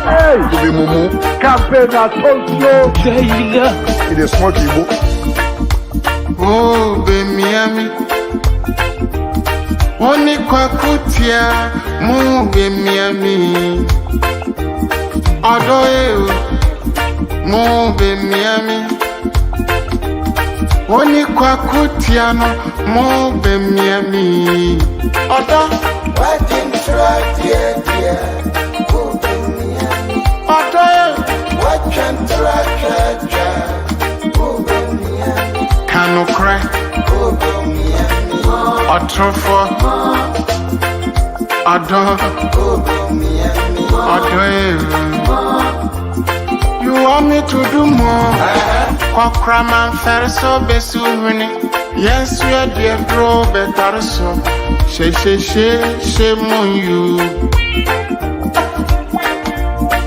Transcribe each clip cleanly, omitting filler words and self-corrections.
Hey, the mumu. Campaign at Tokyo. It is smoky book. Oh, be Miami. Oni kwa kutia, mu be Miami. Odoe, mu be Miami. Oni kwa kutia no, mu be Miami. Odo, Watching track, dear. odoe, Watching track, kanu kre, otrofo, odo, odoe. You want me to do more? Kwakra fer so besu huni. Yes, we are dear bro, better so. She mon you.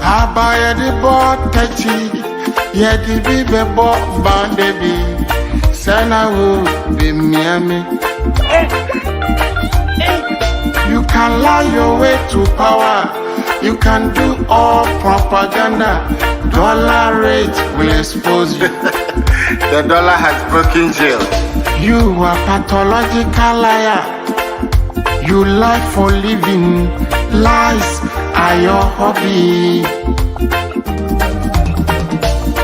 Abaya the boat tachi. Yeah, the baby boat bandebi. Sana wo be Miami. You can lie your way to power. You can do all propaganda. Dollar rate will expose you. The dollar has broken jail. You are pathological liar. You lie for living. Lies are your hobby.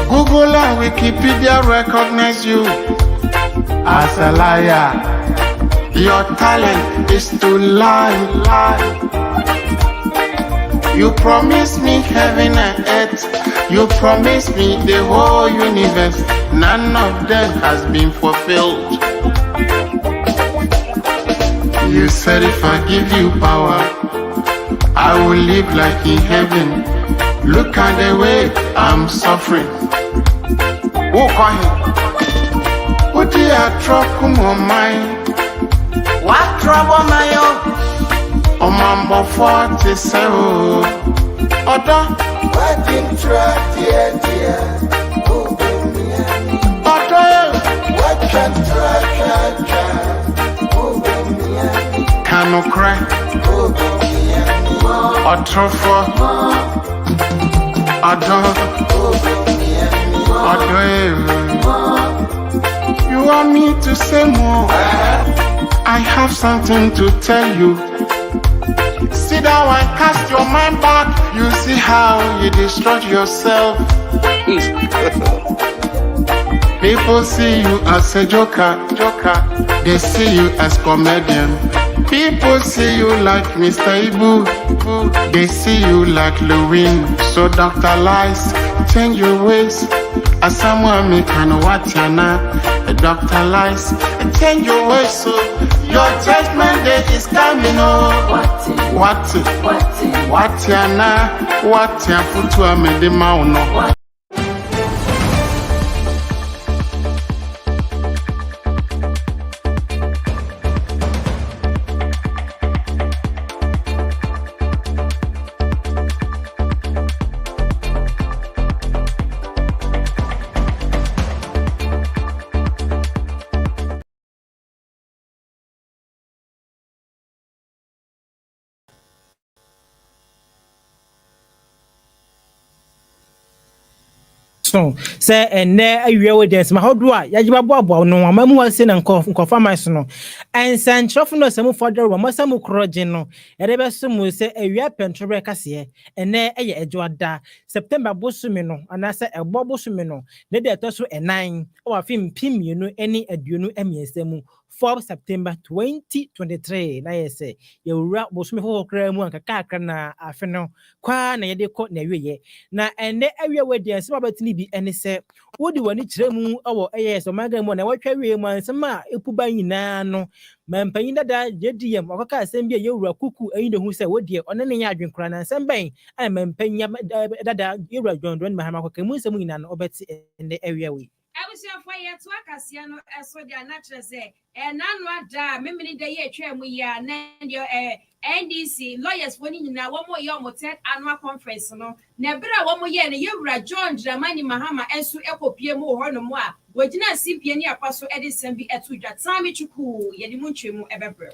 Google and Wikipedia recognize you as a liar. Your talent is to lie. You promised me heaven and earth. You promised me the whole universe. None of them has been fulfilled. You said if I give you power, I will live like in heaven. Look at the way I'm suffering. Walk on him. What do you trouble on mine? What trouble, my own? On my 47. Odo, Watching track, dear. odo, Watching track, kanu kre, otrofo, odo, odo. You want me to say more? I have something to tell you. Sit down and cast your mind back. You see how you destroy yourself. People see you as a joker. They see you as comedian. People see you like Mr. Ibu. They see you like Lewin. So Dr. Lies, change your ways. As someone me can watch you now. Dr. Lies, change your ways. So your judgment day is coming. Oh, what ya na? What ya futu amede mauno? So say and awia we dance ma hodo a yajiba boabo no amamu wase na nkofa man so no ensan chofo no samu fodoro wa masamu kroje no erebe so mu se awia pentrobe kase ene eye ejoada September bosumi no anase ebo bosumi no ne de to so enan wa film pimienu eni aduonu emiesemu 4 September 2023 na yese yewura bosumi fo kra mu anka na afe no kwa na yede ko na wiye na ene awia we dance ma batini bi ene se wodi wani kiremu awo so maga mu na watwa wie mu ansema epuba nyina no mampanyin dada jediem okaka asem bi yewura kuku ayin de hu se wodi one ne nya adwenkura na ansem ban a mampanya dada yewura dwondon ma ha makaka mu nsem nyina no obeti ene awia we for ye to akasia no eso dia natural say nanwa da memini de ye twa mu ya na dio NDC lawyers for ni na wo mo ye o third annual conference no na bra wo mo ye ne yewura John Dramani Mahama enso ekopie mu ho no mo a wogina simpie ni apaso edi sembi etu dwa tami chuku ye ni mu ntwemu ebebre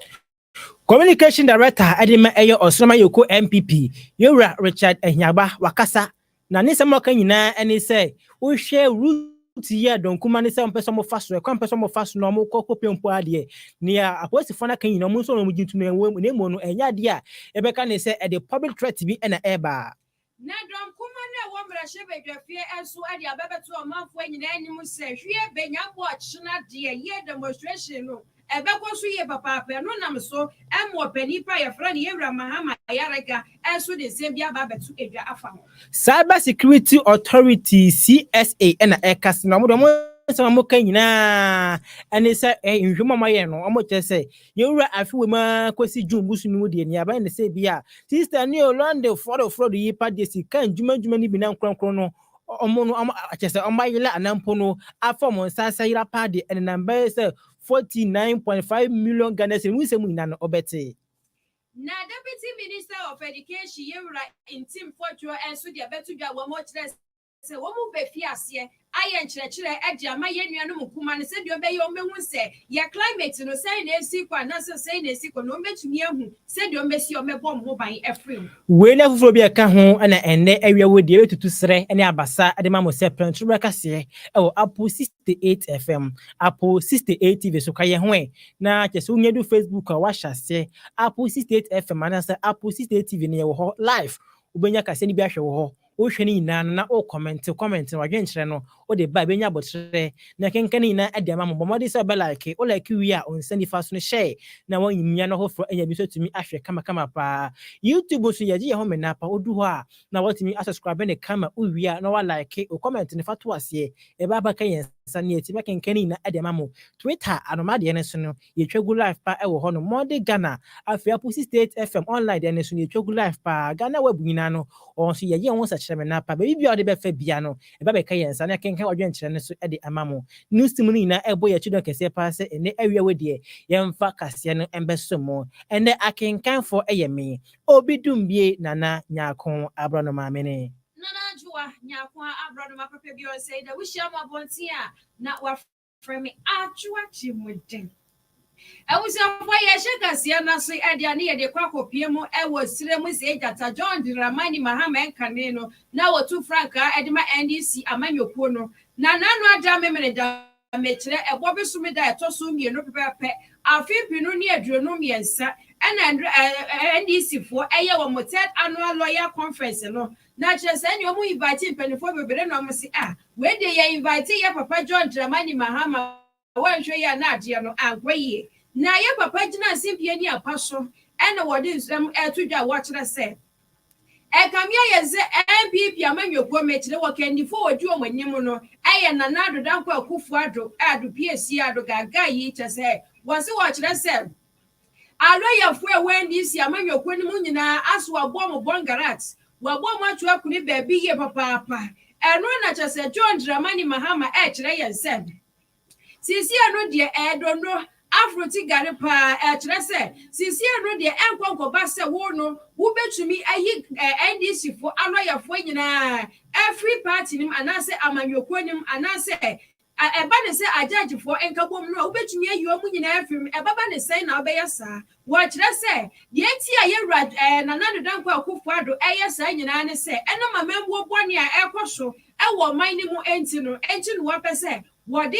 Communication Director Adima Eyo Osama Yoko MPP Yura Richard Enyaba Wakasa na ne samo kan nyina ene say wo hwe route ye don kuma ne say mpese mo faso e kwa mpese mo faso no mo kokopem po ade ne aposifo na kan nyina mo so no mo jintu na wo ne mo no enya de a ebeka ne say e the public threat bi na eba na don kuma na wo mra hye bedwafie enso ade abebeto omanfo nyina anim say hwe benya bo china de ye demonstration no ebeko so ye papa no nam so emwo panipa ye fra ne yewra mahama yarega enso de sembia babeto edwa afa ho Cyber Security Authority CSA na ekas na mo sama mo kan nyina ane say nhwema maye no omo che say yewra afiwe ma kwesi jumbusu ni de ni aba ne say bia sister ni olande for yi padesi kan juma ni bi na nkronkron no omo no che say omo yela anampo no afom nsasa yira pade and number say 49.5 million Ghana cedis we say mu ina no obete na Deputy Minister of Education yewra in team for enso de beto dwa wo mo kire se wo mu be fiase aye nkyerɛkyerɛ ade ama yɛnua no mukuma ne sɛ de obɛyɛ omehu sɛ ya climate no sɛ na esi kwa na sɛ na esi kwa no metumi ehu sɛ de omesi omebɔ mo ban efrem we na fufuro bi aka ho na enne awia wo de betutu srɛ ne abasa ade ma mo sɛ pentro kase ɛwɔ Apple 68 FM Apple 68 TV so kaye ho na kyese unya do Facebook a wa hyase Apple 68 FM ana sɛ Apple 68 TV ne yɛ wɔ hɔ live ubenya kase ni bi ahwɛ wɔ hɔ o hwɛ ni na na o comment na wadwen kyerɛ no o de ba benya botre na kenkan ni na ade ama mo bomode sɛ be like o like wi a on send fa so no share na won yimnya no ho fro enya bi so tumi ahwɛ kama pa YouTube so yaji ye ho menapa odu hɔ a na watumi subscribe ne kama o wi a na wa like o comment ne fa to ase e ba ba kan yensa ne eti ba kenkan ni na ade ama mo Twitter anomade ne so no ye twegu live pa e wo hɔ no Monday Ghana afia Apple 68 FM online de ne so ne twegu live pa Ghana web nyina no on so ye won sa na pa baby bia de be fa bia no e ba be ka yensa na kenkan wadwen kyerɛ ne so e de ama mo news team ni na ebo ye chido kese pa se ene awia we de yemfa kase no embeso mo ene akenkan for eyeme obidombie nana nyako abronoma mene nana juwa nyako abronoma papa bi o say da we share mo bonti a na wa frame ajuwa chimuden Ewusi afọ ye shekasia na so ade ane ye de kwakopie mu ewo sire mu se Jata John Dramani Mahama enkane no na wotu franka edema NDC amanyokuo no na nanu ada memene da mekire ebo besumi da etoso mienu pepepe afipi no ne aduonu miensa ena NDC fo eye wo moted annual lawyer conference no na chese ni omu invite penifo bebere no mo si we de ye invite ye papa John Dramani Mahama wanhwe ya na ade no agwaye na ye papa gina simpie ni apaso ene wode nsem etudwa wo kire se ekamia ye ze MPP amanyokuo mekire wo kandifo wodi o manyim no eye nana ado danko akufu ado PSC ado gaga yi chese wo se wo kire se alo ya fu e wendi si amanyokuo ni mu nyina aso abo mo bongarat wo abo mo atu akuni ba bi ye papa eno na chese John Dramani Mahama kire ye se sisi eno de edono Afroti gare pa kire se sisi eno de enkonko ba se wo no wo betumi ayi NDC fo anoya fo nyina every party nim anase amanyokuo nim anase eba ne se ajaji fo enkabom no wo betumi ayi omu nyina afrim eba ba ne se na obeya sa wo kire se de enti aye nanado danko akufo ado eye sa nyina ne se eno mamembo boni a ekoso ewo man ni mu enti no wo pese wo de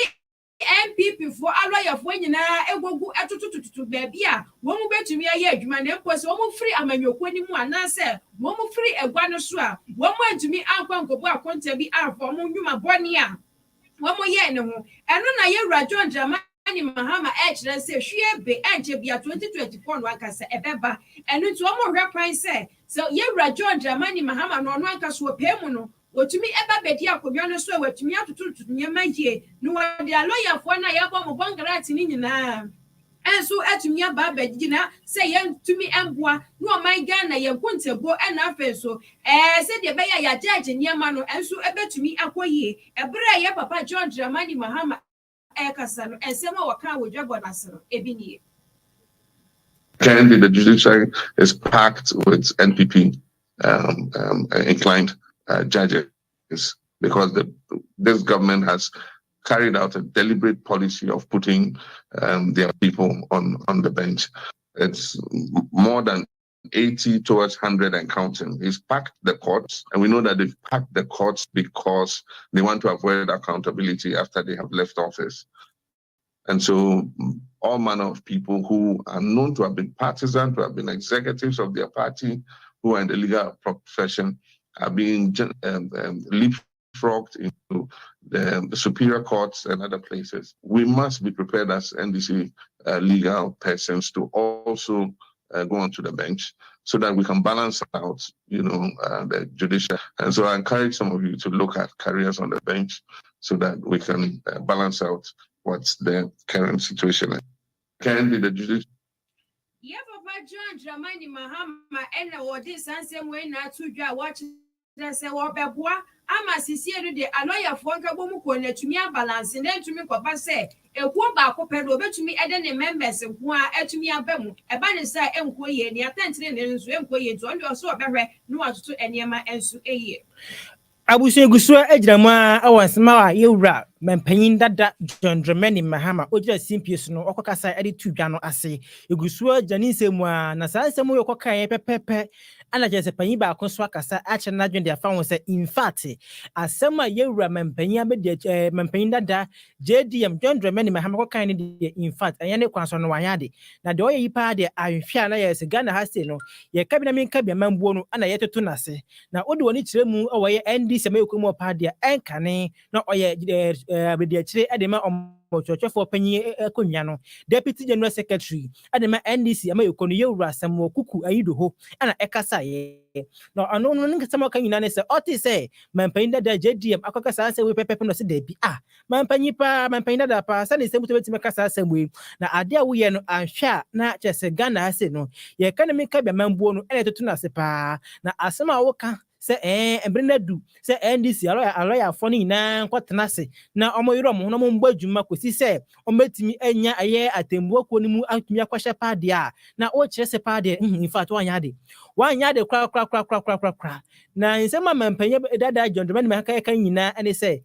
MPP for aloya for nyina egogu atutututu baabi a wo mu betumi aye adwuma na empose wo mu free amanyokuo ni mu anase wo mu free egwa no so a wo mu antumi ankwankobo akonta bi afo mu nwuma boni a wo mu ye ne ho eno na ye wura John Dramani Mahama kire se hwie be enche bia 2024 no akasa ebeba eno nti wo mu hwe kwan se so ye wura John Dramani Mahama no akasa wo pemu no otumi eba bedi akodwa no so watumi atututu nyema hie no wode aloya fo na yabo mo bongrati ni nyina enso atumi aba bagina se yentumi emboa no oman Ghana ye kontebo ena afenso se de beya ya judge nyema no enso ebetumi akoyie ebre ye papa John Dramani Mahama ekasa no ensema waka wodwa bodasero ebini Currently, the judiciary is packed with NPP inclined judges because this government has carried out a deliberate policy of putting their people on the bench. it's more than 80 towards 100 and counting. He's packed the courts, and we know that they've packed the courts because they want to avoid accountability after they have left office. And so all manner of people who are known to have been partisans, to have been executives of their party, who are in the legal profession, are being leapfrogged into the superior courts and other places. We must be prepared as NDC legal persons to also go onto the bench so that we can balance out, the judicial. And so I encourage some of you to look at careers on the bench so that we can balance out what's the current situation. Can be the judicial. Yeah, Papa John Dramani Mahama and what this and same way not to watch the say what beboa. Ama sisi edu de aloya fonka bomu ko na tumi balance na tumi papa say ekuo ba ko pedo obetumi ede ne members nko a etumi abamu eba ne say enko ye ne atentene ne nso enko ye to ndo so obehwe no atoto eniema enso eye Abusu egusua ejirama awansema wa yewura mempanyin dada John Dramani Mahama ojira simpies no okokasa ede tudwa no ase egusua janinse mu a na sansemu yokoka ye pepepe ana jese panyin ba akon so akasa ache na dwen de afa won se in fact asema yewura mempanyin abede mempanyin dada JDM John Dramani Mahama koka ne de in fact ayane kwanso no wanyade na de oye yipa de ahwehwe na yese Ghana hase no ye kabina min kabia mambuo no ana yeteto nase na odi woni kiremu oye ND sema yokumu padia enkane na oye abedi akire adema omochochofo panyi akonwa no deputy general secretary adema NDC ama yokono yewura Samuel Kuku ayido ho ana ekasa ye na ano no nkasama kan nyina ne se oti se mampanyi dada JDM akokasa ase we pepepe no se debi mampanyi dada pa sa ne se mutobeti mekasa ase we na ade a wo ye no anhwa na chese Ghana ase no ye kana me kabia mambuo no ene totu na se pa na asema a wo ka se embrenadu se NDC aloya foni na nkwotenase na omoyiro mo no mbo adwuma kosi se ometimi anya aye atembuo ko ni mu atumi akwahye paade a na o kirese paade in fact wanyade kra na nsema mampanye dada John Dramani Mahama kan nyina ene se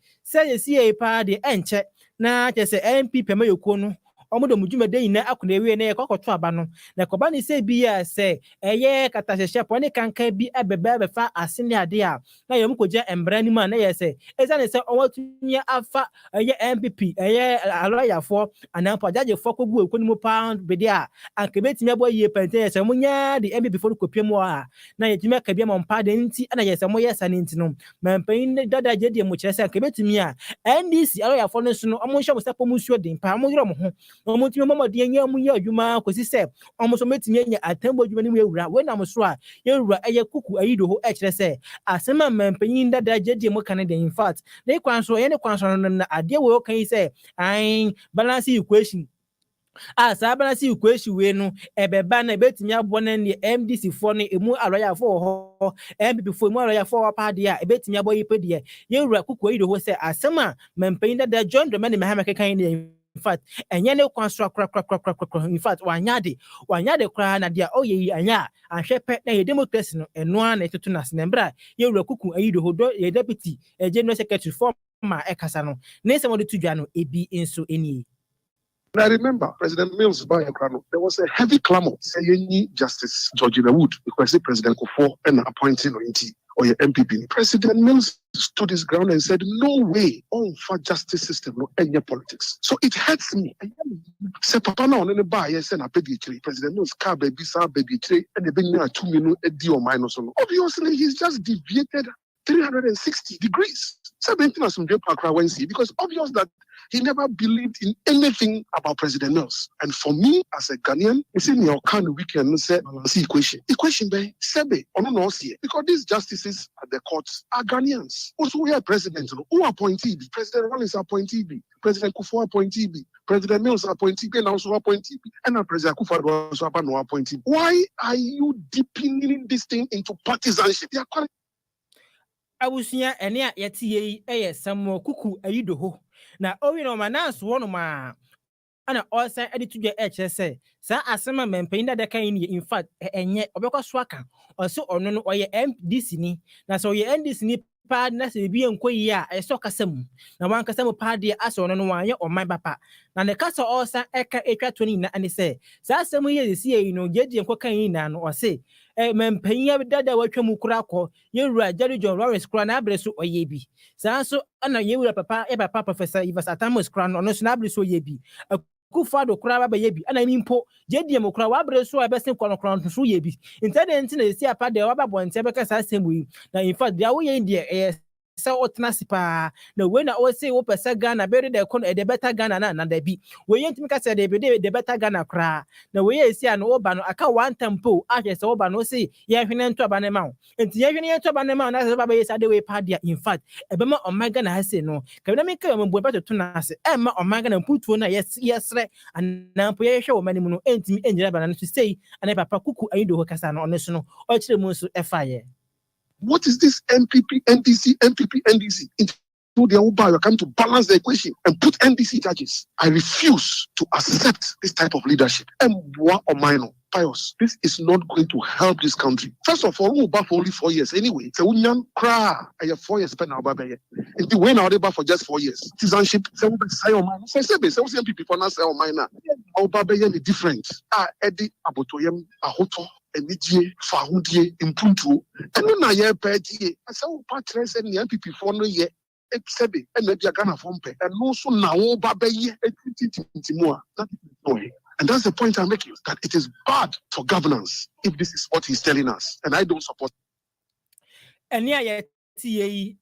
yesi e paade enche na kese MP pema yoko no omodo mujumede ina akuna ewe na yekokoto aba no na koba ni se bi ya se eye katahehye poni kanka bi abebe fa asene ade a na yem koja embrani ma na yese ezane se owatumi afa eye MPP eye aloyafo anampa jaje fo kogu ekonimu pound bede a ankebetimi abo ye pente yese munya de MPP fo kopiem a na yetimi akabia mompa de nti na yese mo yesa ne nti no mampan dada jede mo kirese ankebetimi a NDC aloyafo no so no omonhwe mo sepo musuo den pa mo yiro mo ho omutimi mama de anya mu ya adwuma kosi se omoso metimi anya atambo adwuma ni mu ewura we na mo so a yewura eye Kuku ayido ho ekire se asema mampanyin dada jede mo kan de in fact na ikwanso ye ne kwanso no na ade we okan se balance equation sa balance equation we no ebeba na ebetimi abo na ne MDC fo no emu aloya fo ho MPP fo emu aloya fo paade a ebetimi abo yipede yewura Kuku ayido ho se asema mampanyin dada John Dramani Mahama kan ne in fact enye ne kwanso kra in fact wanyade kra na dia oye anya ahwepe na ye democracy no eno na etoto na senembra yewura Kuku ayido hodo ye deputy general secretary former ekasa no ne se mo de tudwa no ebi enso eni. I remember President Mills by Akan, there was a heavy clamor saying Justice George Wood because President Kufuor and appointing or your MPP. President Mills stood his ground and said, no way on for justice system, no any politics. So it hurts me. Say Papa now on the bar, yes, and I baby President Mills car baby sa baby and the baby 2 minutes a deal minus. Obviously, he's just deviated 360 degrees. Because obvious that he never believed in anything about President Mills. And for me, as a Ghanaian, it's in your kind of weekend, say, balance equation. Equation by Sebe, or no, because these justices at the courts are Ghanaians. Also, we are president who appointee, President Rollins appointee, President Kufuor appointee, President Mills appointee, and also appointee, and President Kufuor also appointee. Why are you deepening this thing into partisanship? They are quite Awusia ene a yeti yi eye Samuel Kuku ayido ho na owi no manas wono ma ana osan editudwe ekye se sa asema mempanyin dada kan ni in fact enye obekwa so aka oso ono no oye MDC ni na so oye NDC ni pa na se bi enko yi a eso kasa mu na wan kasa mu pa de aso no no wan ye oman papa na ne kasa osa eka etwa 20 na ane se sa asem ye si yi no gedi enko kan yi na no o se mempanyi dada watwa mu kura kɔ yewura Jerry John Lawrence kura na abre so oye bi sa so ana yewura papa papa Professor Ivas Atamos kura no so na abre so oye bi Kufado kura ba ye bi ana nimpo gedi em kura wa abre so abesen kɔ no kura no so ye bi intendent na esi apa de wa ba bonte be ka sa asem yi na in fact dia wo ye de so otnasipa na we na o say wo pesa Ghana be de kon e de better Ghana na da bi we yentimi ka say de be de better Ghana kra na we ye sia no oba no aka one tempo ahye say oba no say ye hwene nto aba ne ma enti ye hwene nto aba ne ma na say baba ye say de we pa dia in fact e be ma omega na ha say no ka na me ka mo beto to na say e ma omega na putuo na yesre anampo ye hwe wo mani mu no entimi enjira ba na to say ana papa kuku ayido ho kasa no ono so no o kire mu so e fa ye. What is this MPP, NDC, NDC? Into their own power, come to balance the equation and put NDC judges. I refuse to accept this type of leadership. Pious, this is not going to help this country. First of all, we'll buy for only 4 years anyway. So we cry. I have 4 years spent now, baby. If the way now they buy for just 4 years, citizenship. So we say on mine. So MPP for now say on mine now. Our baby is different. Eddie Abotoyem Ahoto. Emidie Fahudie Impuntu and no na ye pedi I say o patrese ni MPP for no ye exebe and na dia Ghana fompe and no so na wo ba be ye etitimo that is no. And that's the point I'm making, that it is bad for governance if this is what he's telling us, and I don't support. And yeah,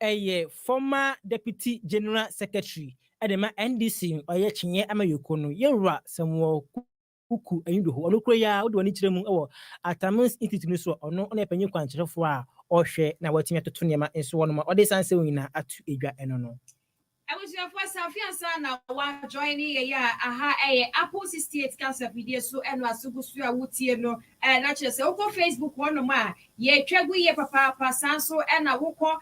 a former Deputy General Secretary at the NDC or ye chinye amayokono yewra samwo kuku ayido ho onokro ya wo de chiremu ewo Atamans Institute so ono na panyi kwankyerefo a ohwe na watimi atoto nema enso wono ma ode sanse wina atu edwa eno no. I was your first Safian one joining Apple 68 cancer video so and was Sugusu Wuti no and actually so Facebook one ma ye tragu ye papa sanso and a woko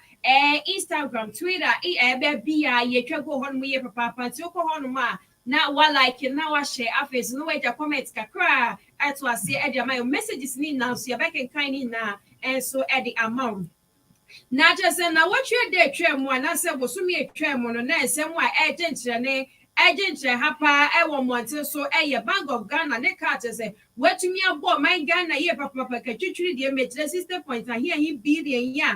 Instagram Twitter ye tragu hon ye papa tioko hon ma na wa like na wa share afes no way to comment kakra at was say my messages ni now so you back and kind na and so at the amount. Na just na what you dey twem one na say bosumi twem no na ensem wa agent hapa e wo monte so e Bank of Ghana ne ka say watumi abo my Ghana ye papa ka twitwiri de metre 60 point here he billion ya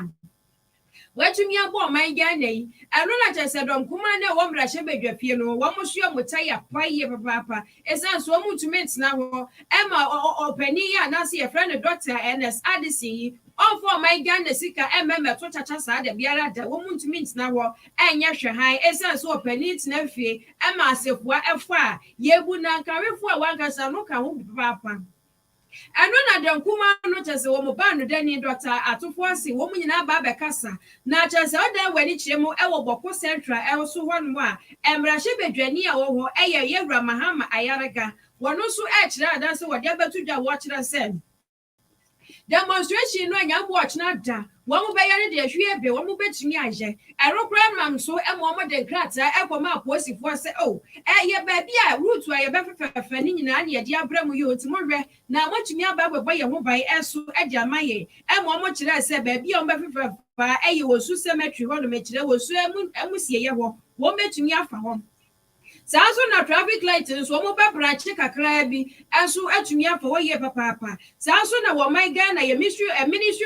watumi abo my Ghana yi eno na just say don kuma na wo mra hye bedwafie no wo mo so mo taya pa ye papa esan so mo tumenti na ho e ma opani ya na say your friend Dr. NS Addison for my Ghana sika to chacha sa de biara da wo muntu mint na wo enya hwe han esan so panit na fie ma asefua efo a yebu na nkarefo a wankasa no ka ho papa eno na de nkuma no chese wo mo ba no dani Dr. Atofo asi wo mu nyina ba be kasa na chese o da wani chiremu e wo Boko Central e so ho no a emra hye bedwani a wo ho ye Yewura Mahama Ayarega wono so e kire adanse wo de betu dwa wo kire sen demonstration no anya watch na da wo mo be yare de hwie be wo mo betumi aje erokra mam so e mo mo de grata e ko ma posifo se ye ba bia route a ye be fefe ni nyina na ye de abramu ye otimo hwe na mo tumi aba bo ye ho bai eso e de amaye e mo mo kire se ba bia o be fefe fa ye wo su cemetery ho no me kire wo su emu sie ye ho wo betumi afa ho Sanso na traffic light so mo be branch kakra bi enso atumi afa wo ye papa sanso na wo my Ghana ye ministry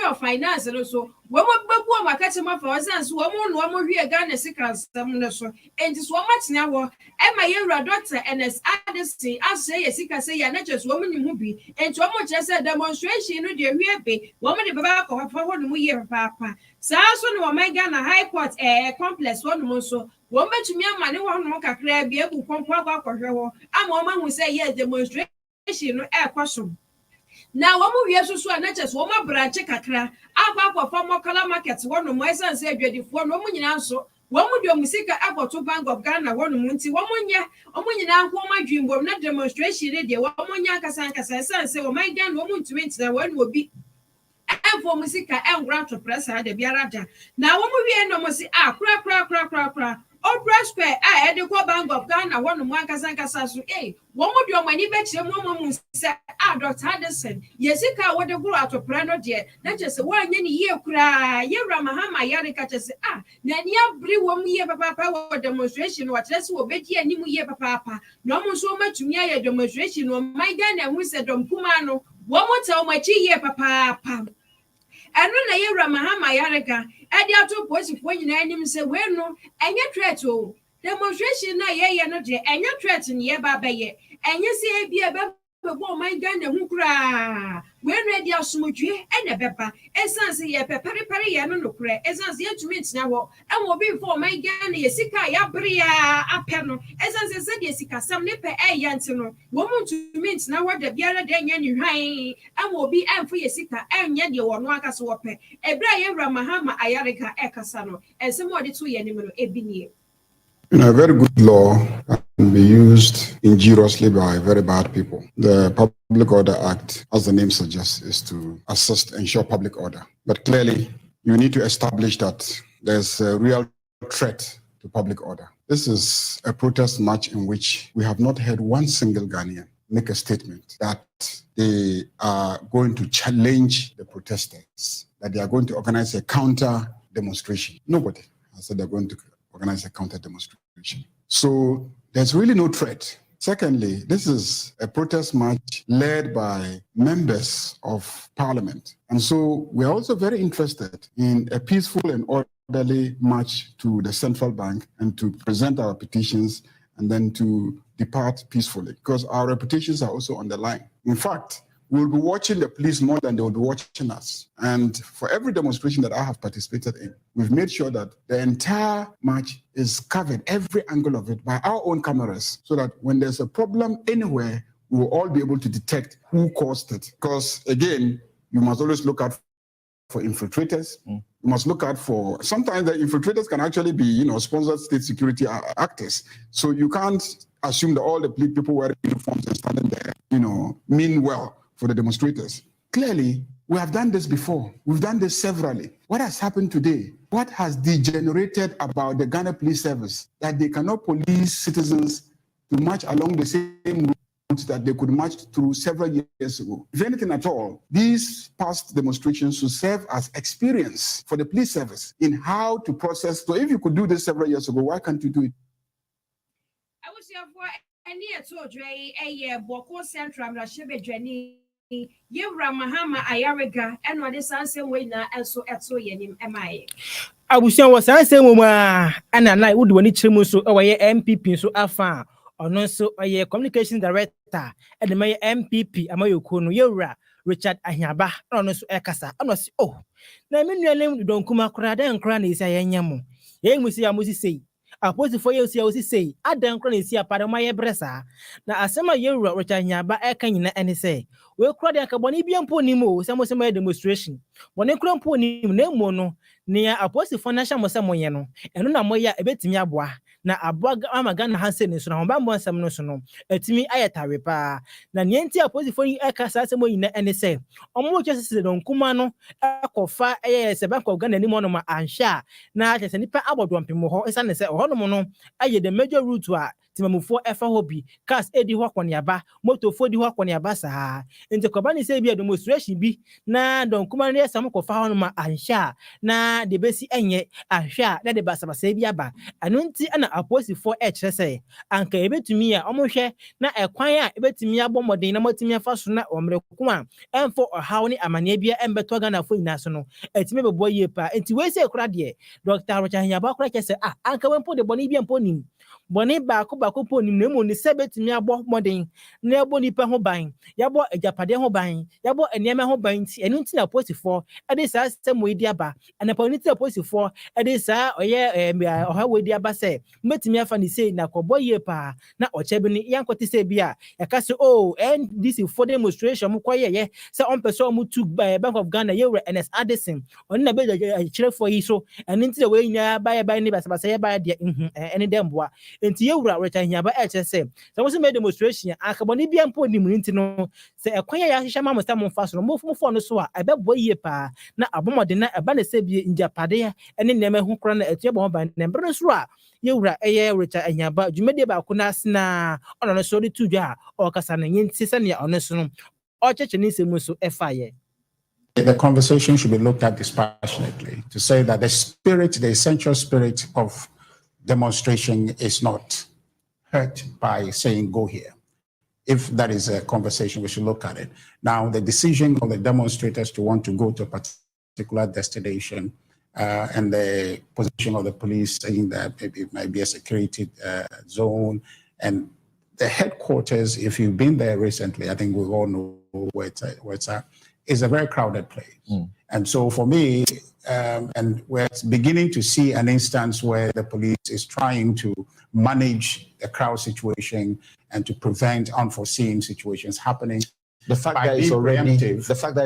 of finance so wo mo bebu o makati ma fa sanso wo mo no mo hwie Ghana sika sam no so enti so mo tena wo e ma ye wura Dr. NS Addison ase ye sika se ya na cheso wo mo nim hu bi enti wo mo kire se demonstration no de hwie be wo mo de baba ko fa ho no mo ye papa sanso na wo my Ghana high court complex wo no so wo betumi amane wo no kakra bi ebu kwonko akọhwe wo ama o ma hu say ye demonstration no ekwaso na wo mu wie susu a na chese wo ma branch kakra akwa mokala market wo no mo esan say adwadifo no mo nyina nso wo mu de musika akoto Bank of Ghana wo no nti wo mo nya o mo nyina akwo ma dwimbom na demonstration de wo mo nya kasa esan say wo my Ghana wo mu ntumi ntina wo no obi enfo musika engra to press ha de biara da na wo mu wie no mo si kra Opera Square, I had the Bank of Ghana, one of Wankasankasasu, one would your money bet your mom said, Dr. Anderson, yes, it can what the go out of Prano dear, not just 1 year cry, year Ramahama Yarika just Nanya Bri 1 year papa demonstration, what less will bet ye new year papa, no more so much near demonstration, or my Ghana, we said Dom Kumano, one more tell my 2 year papa. And when I hear Mahama Yareka, and the other boys of when you say, well, no, and your threat to demonstration, I not yet, and your threat in ye baba ye, and you say, be a my gun who cry. When ready our smooth and a pepper, essence ye pepper, and no cray, essence yet to meet now, and will be for my gun, Yesika, Yabria, a panel, essence said Yesika, some nipper, a yansono, woman to meet now what the Biara Danian you high, and will be and for Yesika, and yet you are Wakas Wape, a Brian Ramahama Ayarika Ekasano, and some more the 2 animal ebony. A very good law can be used injuriously by very bad people. The Public Order Act, as the name suggests, is to assist, ensure public order. But clearly, you need to establish that there's a real threat to public order. This is a protest march in which we have not heard one single Ghanaian make a statement that they are going to challenge the protesters, that they are going to organize a counter demonstration. Nobody has said they're going to organize a counter demonstration. So there's really no threat. Secondly, this is a protest march led by members of parliament. And so we're also very interested in a peaceful and orderly march to the central bank and to present our petitions and then to depart peacefully, because our reputations are also on the line. In fact, we'll be watching the police more than they will be watching us. And for every demonstration that I have participated in, we've made sure that the entire march is covered, every angle of it, by our own cameras, so that when there's a problem anywhere, we will all be able to detect who caused it. Because again, you must always look out for infiltrators. You must look out for, sometimes the infiltrators can actually be, sponsored state security actors. So you can't assume that all the people wearing uniforms and standing there, mean well for the demonstrators. Clearly, we have done this before. We've done this severally. What has happened today? What has degenerated about the Ghana Police Service that they cannot police citizens to march along the same route that they could march through several years ago? If anything at all, these past demonstrations should serve as experience for the police service in how to process. So if you could do this several years ago, why can't you do it? I was here for any told a Boko Central, Rashebe Jenny. Yevra Mahama Ayarega, and what is answering way now, and so at so yenim am I. I was saying, woman, and I would want it to so away MPP so afar, or no so a communication director, and the mayor MPP, Amayo Kono, Yura, Richard Anyaba, or no so Ekasa, and was now your name don't come across and cranny say Yamu. Yang we see a musi say. Apostle for you say, I don't cry see a part of my bressa. Now, as some of you wrote Anyaba, Akan, and say, well, cry the Cabonibian Ponimo, some was a demonstration. When a crump pony, no mono, near Apostle for National Mosamoyano, and no moya a bit miabwa. Na abwaga amagana hansen so na mbambo nsam no so no atimi ayetare pa na nienti aposifo yi akasa asemo yi na ene se omo chese don kuma no akofa se bank of Ghana ni mo no ma ansha na chese nipa abodo mpemo ho esa ne se ho no mo no aye the major route a timamufo efa hobi cars edi ho kwaniaba motofo di ho kwaniaba sa ente kobani se bi demonstration bi na don kuma no yesa mo kofa ho no ma ansha na de besi enye ahwa na de basabasa bi aba anu nti ana aposifo say anka ebetumi a omohwe na ekwan a ebetumi abomodin na motumi afa so na omreko a emfo ohaw ni amane bia embeto Ghana fo nyina so no etimi bebo ye pa enti we se kura de Dr. Rocha Hanyaba kura kese anka wempo de boni bia mpo nim boni ba ko po nim na mo ni se betumi abo modin na ebo nipa ho ban yabo ejapade ho ban yabo enema ho ban ti enu nti na aposifo ade sa semo idi aba anapo nti aposifo ade sa oye ohaw di aba se metimi afa ni say na koboye pa na ochebi ni yankote say bia yaka say and this is for demonstration mo koye ye say on person mo to Bank of Ghana ye NS Addison on na be kire for yi so and nti the way nya buy ni basa ye buy de any dem boa enti yewura recha hiaba e che se was made demonstration akaboni bia mpo ni mu nti no se ekwan ya hihya ma msta mo fa so no mo fo no so a ebebo yie pa na abomode na eba na se bie njapade ene nema hu kora na etie bo ban na mbre so a yewura eye recha hiaba dwumade ba ko na sina ono no so de tudwa o kasa na yenti se ne ono so no o cheche ni se mu so efaye. The conversation should be looked at dispassionately to say that the spirit, the essential spirit of demonstration is not hurt by saying go here. If that is a conversation, we should look at it. Now, the decision of the demonstrators to want to go to a particular destination and the position of the police saying that maybe it might be a security zone, and the headquarters, if you've been there recently, I think we all know where it's at, is a very crowded place. And so for me, and we're beginning to see an instance where the police is trying to manage the crowd situation and to prevent unforeseen situations happening. The fact that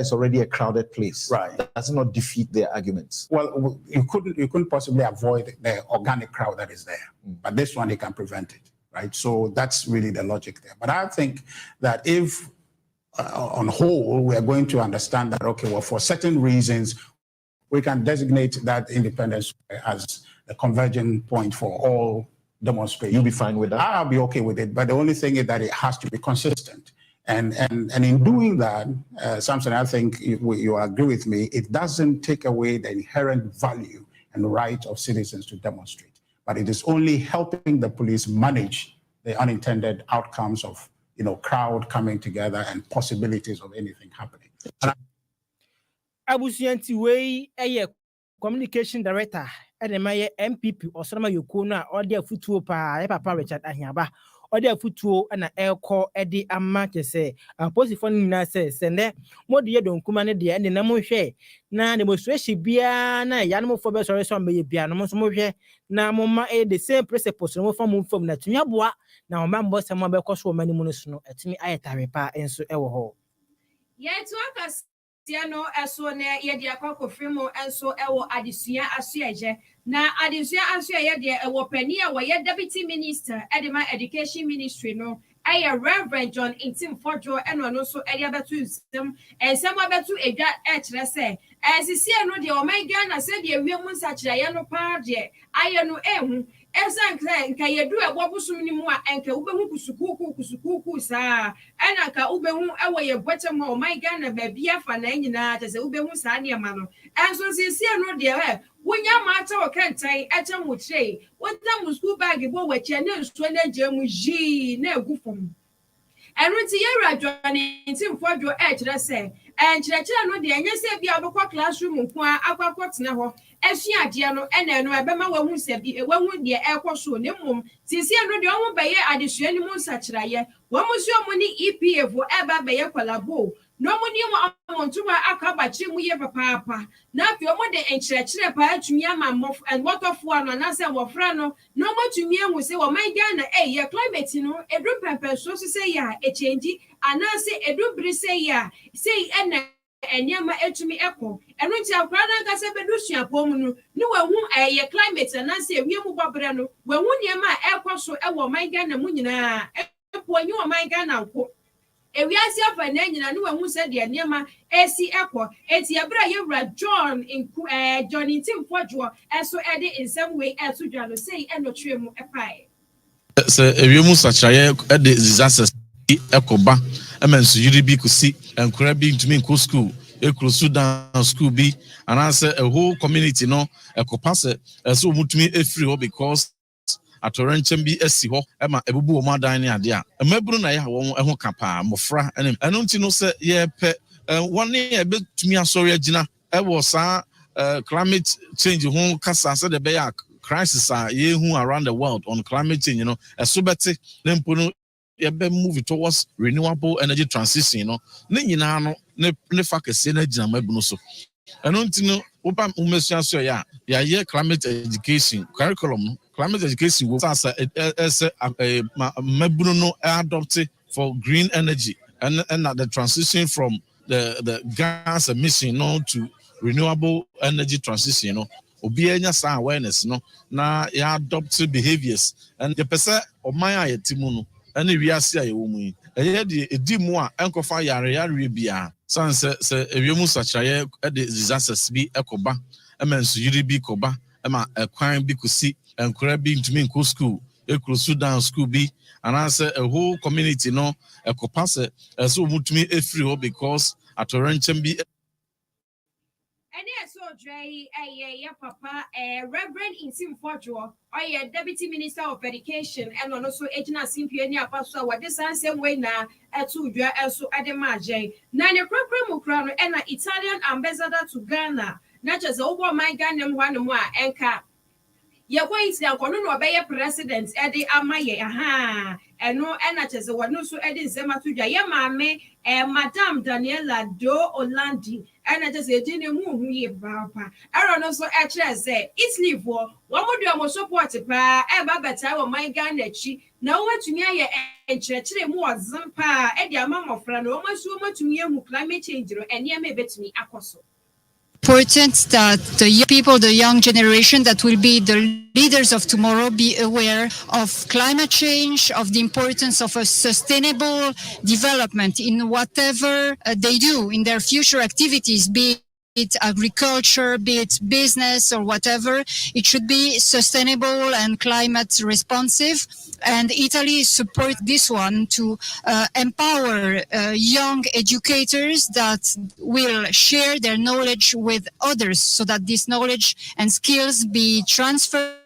it's already a crowded place, right, does not defeat their arguments. Well, you couldn't possibly avoid the organic crowd that is there, but this one, they can prevent it, right? So that's really the logic there. But I think that if on whole, we are going to understand that, okay, well, for certain reasons, we can designate that Independence as the converging point for all demonstrations. You'll be fine with that? I'll be okay with it, but the only thing is that it has to be consistent. And in doing that, Samson, I think you agree with me, it doesn't take away the inherent value and right of citizens to demonstrate, but it is only helping the police manage the unintended outcomes of crowd coming together and possibilities of anything happening. Abusianti way a communication director at the Maya MPP or some Yukuna or their futu pa Papa Richard Ahiaba or their futu and a air call Eddie Amake say a position nurses and there more dear don't come and the end in a moshe. Now demonstration bia na yanmo for best or some baby piano moshe. Now mama the same principles from Natunyabua. Now mambo some because so many monosono at me I taripa and so ewo. Yeah, to us. Tiano eso ne ye dia kwako fremo enso ewo adesua asuaje na adesua asuaye dia ewo pani a wo ye deputy minister edema education ministry no aye Reverend John Intim Fojo eno no so ede abetu system ensem abetu edwa e kire se esisi eno dia o man Ghana se dia wiemu nsa kire ye no pa de aye no ehu esanka nka yedu ebobusum ni mu a enka ubehu kusukuku saa ena ka ubehu ewo ye bottom ho my Ghana ba bia fa na nyina tese ubehu saa ne ma no enso sisi no de wonya mata o kentan eche mu tray wonta mu school bag bo wache ne nsuo na jemu ji na egufom enunti ye radwane ntim fodwo e kire se enkyerɛkyerɛ no de enye se bia obekɔ classroom nko akwakɔ tena hɔ esua ade no ene no ebema wahu se bi wahu de ekɔ so ne mum sisi no de ɔmo bɛyɛ adesua ni mu nsakyerɛyɛ wɔmo so ɔmo ni EPF eba bɛyɛ kwalabo no mo ni mo amontuma akaba kyerɛ mu ye papaapa na afei ɔmo de enkyerɛkyerɛ pa atumi ama mof and waterfall no na se wɔfra no no mo tumi ehu se wɔ man Ghana ye climate no edru pɛpɛ so se ya e change anase edu biri se ya se ene enyama etumi ekɔ eno nti akra na nka se bedu suapom no ni wahu ye climate anase ewiemu bobre no wahu niema ekɔ so wɔ man Ghana mu nyinaa epo anyi wɔ man Ghana nko ewiase afa na nyina ni wahu se de niema esi ekɔ eti ebra yewura John Intim Fojo eso ede in some way eso dwalo sei eno twemu epae se ewiemu sachaye ede disaster ekoba emensu yiri bi kusi enkura bi ntumi nko school ekuru Sudan school bi anase a whole community no ekopa se so mutumi efiri ho because atorenchen bi esi ho ema ebubu o madan ne ade a emaburu na ya won eho kapa mofra eno nti no se ye pe won ne ebetumi asori agina ewo sa climate change ho kasa se de be ya crisis ye hu around the world on climate change eso beti nempo no move towards renewable energy transition ne nyina no ne fakese na gina mabu so eno ntino opa umesua so ya ye climate education curriculum climate education wo sasa mabu no adopt for green energy and the transition from the gas emission to renewable energy transition obi anya sa awareness no na ya adopt behaviors and the person oman ayetimu no ene wiase ayewo mu yi eye de edi mu a enkofa yare bia sanse se ewiemu sachaye de disasters bi ekoba emenso yiri bi koba ema ekwan bi kusi enkura bi ntumi nko school ekuro Sudan school bi and answer a whole community no ekopa se so mutumi efiri ho because atorenchem bi. And yes, so Dre, Papa, Reverend Insim Forjo, Deputy Minister of Education, and also Ejina Simpiania Pastor, what this same way now, to Dra, also Ademaje. Nine Crown and an Italian ambassador to Ghana, not just over my Ghana one more, and cap. You're going to obey a president, Eddie Amaye, aha, and no anaters or no so Eddie Zematuja, Yamame, and Madame Daniela Do Olandi, and I just say, Dinner Moon, Papa. I don't know so actually say, it's leave for one more do almost support a pa, ever better or my Ganechi. Now what to me, and church more Zampa, Eddie Mamma friend, almost so much to me who climate change, and yeah, maybe to me, Akoso. Important that the young people, the young generation that will be the leaders of tomorrow, be aware of climate change, of the importance of a sustainable development in whatever they do in their future activities, be it agriculture, be it business or whatever. It should be sustainable and climate responsive. And Italy support this one to empower young educators that will share their knowledge with others so that this knowledge and skills be transferred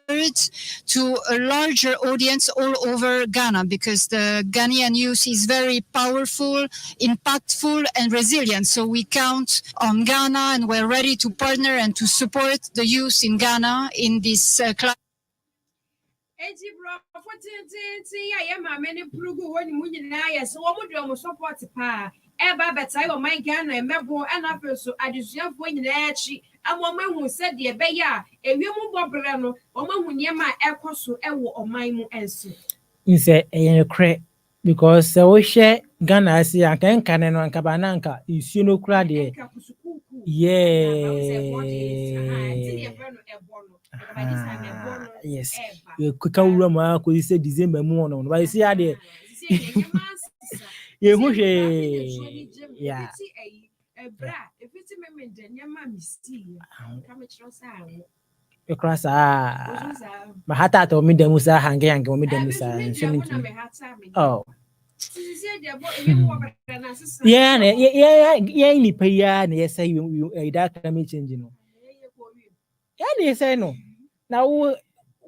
to a larger audience all over Ghana, because the Ghanaian youth is very powerful, impactful, and resilient. So we count on Ghana, and we're ready to partner and to support the youth in Ghana in this class. I am a many Prugu when you so what would you support pa? Eba better or my Ghana and Mebo and Apple so I deserve when you and one man who said the Beya, a woman Bobrano, woman who near my echoes or my moon answer. You say a crack because we share Ghana see a can canon and cabananka, you see no crowd here. Yes, you could come room, could you say December morning? But you see, I did. Yeah, yeah. If it's a moment, then your mammy see. You cross Mahata told me the Musa hanging and go me the Musa. Oh. Yeah, any pay, and yes, say you a dark climate change, you know. Yeah, they say no. Now